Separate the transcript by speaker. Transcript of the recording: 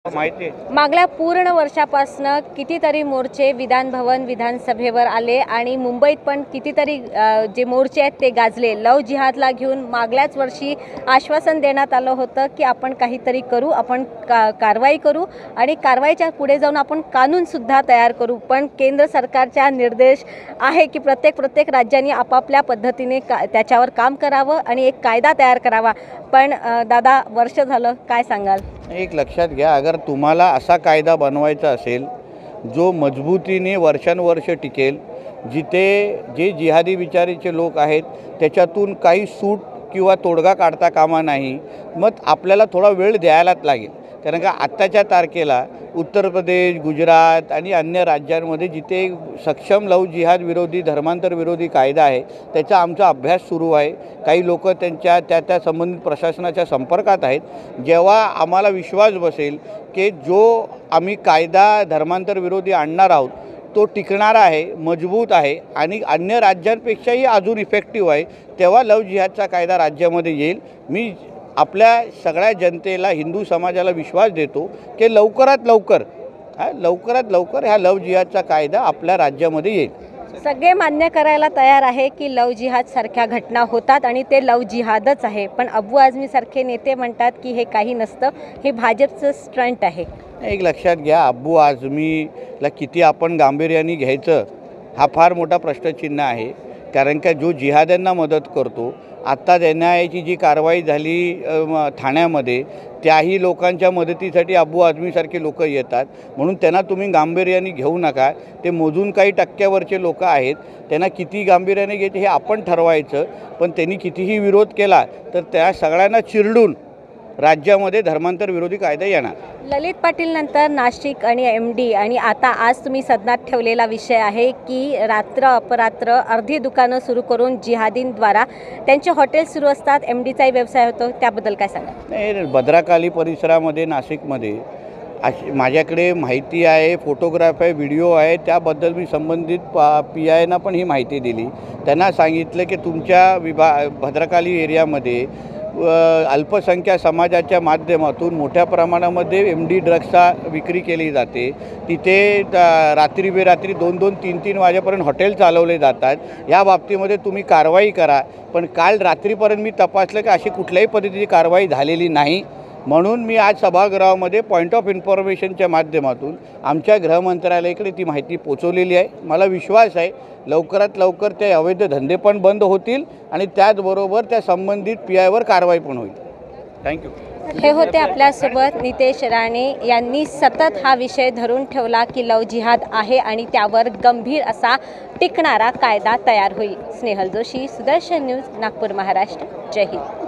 Speaker 1: माहिती
Speaker 2: मागल्या पूर्ण वर्षापासून कितीतरी मोर्चे विधान भवन विधानसभेवर आले आणि मुंबईत पण कितीतरी जे मोर्चे आहेत ते गाजले। लव जिहादला घेऊन मागल्याच वर्षी आश्वासन देण्यात आलं होतं की आपण काहीतरी करू, आपण कारवाई करू आणि कारवाईच्या पुढे जाऊन आपण कानून सुद्धा तयार करू। पण केंद्र सरकारचा निर्देश आहे की प्रत्येक राज्यांनी आपापल्या पद्धतीने त्याच्यावर काम करावं आणि एक कायदा तयार करावा। पण दादा वर्ष झालं, काय सांगाल?
Speaker 1: एक लक्षात घ्या, अगर तुम्हाला असा कायदा बनवायचा असेल जो मजबूतीने वर्षानुवर्ष टिकेल, जिथे जे जिहादी विचाराचे लोक आहेत त्याच्यातून काही सूट किंवा तोडगा काढता कामा नाही, मग आपल्याला थोडा वेळ द्यायलाच लागेल। कारण का आत्ताच्या तारखेला उत्तर प्रदेश, गुजरात आणि अन्य राज्यांमध्ये जिथे सक्षम लव जिहाद विरोधी धर्मांतर विरोधी कायदा आहे त्याचा आमचा अभ्यास सुरू आहे। काही लोक त्यांच्या त्या संबंधित प्रशासनाच्या संपर्कात आहेत। जेव्हा आम्हाला विश्वास बसेल की जो आम्ही कायदा धर्मांतर विरोधी आणणार आहोत तो टिकणारा आहे, मजबूत आहे आणि अन्य राज्यांपेक्षाही अजून इफेक्टिव्ह आहे, तेव्हा लव जिहादचा कायदा राज्यामध्ये येईल। मी आपल्या सगळ्या जनतेला, हिंदू समाजाला विश्वास देतो की लवकरात लवकर ह्या लव जिहादचा कायदा आपल्या राज्यामध्ये येईल।
Speaker 2: सगळे मान्य करायला तयार आहे की लव जिहाद सारख्या घटना होतात आणि ते लव जिहादच आहे, पण अबू आझमी सारखे नेते म्हणतात की हे काही नसतं, हे भाजपचं स्टंट आहे।
Speaker 1: एक लक्षात घ्या, अबू आझमीला किती आपण गांभीर्याने घ्यायचं हा फार मोठा प्रश्नचिन्ह आहे। कारण का जो जिहाद्यांना मदत करतो, आत्ता NIAची जी कारवाई झाली ठाण्यामध्ये, त्याही लोकांच्या मदतीसाठी अबू आझमीसारखे लोक येतात, म्हणून त्यांना तुम्ही गांभीर्याने घेऊ नका। ते मोजून काही टक्क्यावरचे लोक आहेत, त्यांना किती गांभीर्याने घेते हे आपण ठरवायचं। पण त्यांनी कितीही विरोध केला तर त्या सगळ्यांना चिरडून राज्यामध्ये धर्मांतर विरोधी कायदा येणार।
Speaker 2: ललित पाटील नंतर नाशिक आणि MD आणि आता आज तुम्ही सदनात ठेवलेला विषय आहे की रात्र अपरात्र अर्धी दुकानं सुरू करून जिहादींद्वारा त्यांचे हॉटेल सुरू असतात, MDचाही व्यवसाय होतो, त्याबद्दल काय सांगा?
Speaker 1: नाही, भद्राकाली परिसरामध्ये नाशिकमध्ये माझ्याकडे माहिती आहे, फोटोग्राफ आहे, व्हिडिओ आहे, त्याबद्दल मी संबंधित PIना पण ही माहिती दिली। त्यांना सांगितलं की तुमच्या भद्राकाली एरियामध्ये अल्पसंख्याक समाजाच्या माध्यमातून मोठ्या प्रमाणामध्ये MD ड्रग्सचा विक्री केली जाते। तिथे रात्री बेरात्री 2-2, 3-3 वाजेपर्यंत हॉटेल चालवले जातात। या बाबतीमध्ये तुम्ही कारवाई करा। पण काल रात्रीपर्यंत मी तपासलं की अशी कुठल्याही पद्धतीची कारवाई झालेली नाही। म्हणून मी आज सभागृहामध्ये पॉईंट ऑफ इन्फॉर्मेशनच्या माध्यमातून आमच्या गृहमंत्रालयाकडे ती माहिती पोचवलेली आहे। मला विश्वास आहे लवकरात लवकर ते अवैध धंदे पण बंद होतील आणि त्याचबरोबर त्या संबंधित PIवर कारवाई पण होईल। थँक्यू।
Speaker 2: हे होते आपल्यासोबत नितेश राणे यांनी सतत हा विषय धरून ठेवला की लव जिहाद आहे आणि त्यावर गंभीर असा टिकणारा कायदा तयार होईल। स्नेहल जोशी, सुदर्शन न्यूज, नागपूर, महाराष्ट्र। जय हिंद।